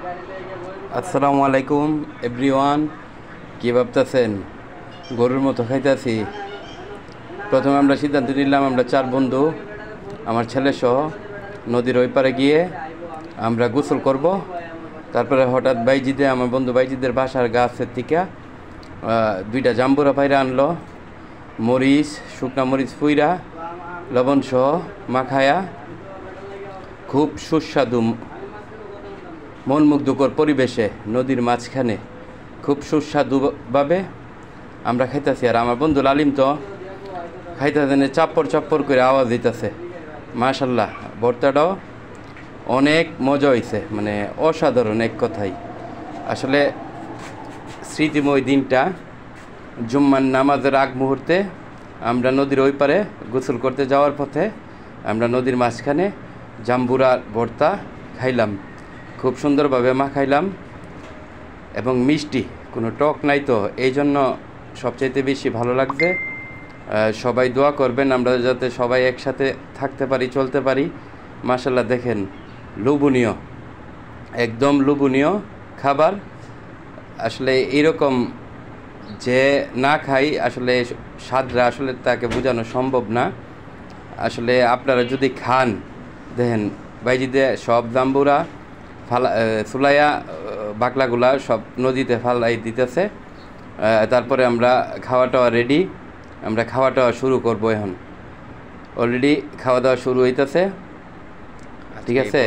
আসসালামু আলাইকুম এভরিওয়ান, কী ভাবতেছেন? গরুর মতো খাইতেছি। প্রথমে আমরা সিদ্ধান্ত নিলাম, আমরা 4 বন্ধু আমার ছেলে সহ নদীর ওই পারে গিয়ে আমরা গোসল করব। তারপরে হঠাৎ বাইজিদে, আমার বন্ধু বাইজিদের বাসার গাছের থেকে 2টা জাম্বুরা পায়রা আনলো, মরিচ, শুকনা মরিচ পুইরা লবণ সহ মাখায়া, খুব সুস্বাদু মনমুগ্ধকর পরিবেশে নদীর মাঝখানে খুব সুস্বাদুভাবে আমরা খাইতেছি। আর আমার বন্ধু লালিম তো খাইতেছে, চাপ্পর চাপ্পর করে আওয়াজ দিতেছে। মাশাল্লাহ, ভর্তাটাও অনেক মজা হয়েছে, মানে অসাধারণ এক কথাই। আসলে স্মৃতিময় দিনটা, জুম্মার নামাজের আগ মুহূর্তে আমরা নদীর ওই পারে গোসল করতে যাওয়ার পথে আমরা নদীর মাঝখানে জাম্বুরার ভর্তা খাইলাম, খুব সুন্দরভাবে মাখাইলাম এবং মিষ্টি, কোনো টক নাই তো, এই জন্য সবচাইতে বেশি ভালো লাগছে। সবাই দোয়া করবেন আমরা যাতে সবাই একসাথে থাকতে পারি, চলতে পারি। মাশাল্লাহ, দেখেন, লোভনীয়, একদম লোভনীয় খাবার। আসলে এরকম যে না খাই, আসলে স্বাদরা আসলে তাকে বোঝানো সম্ভব না। আসলে আপনারা যদি খান, দেখেন বাইজিতে সব জাম্বুরা সুলাইয়া বাকলাগুলা সব নদীতে ফালাই দিতেছে। তারপরে আমরা খাওয়াটা রেডি, আমরা খাওয়াটা শুরু করব। এখন অলরেডি খাওয়া দাওয়া শুরু হইতেছে। ঠিক আছে।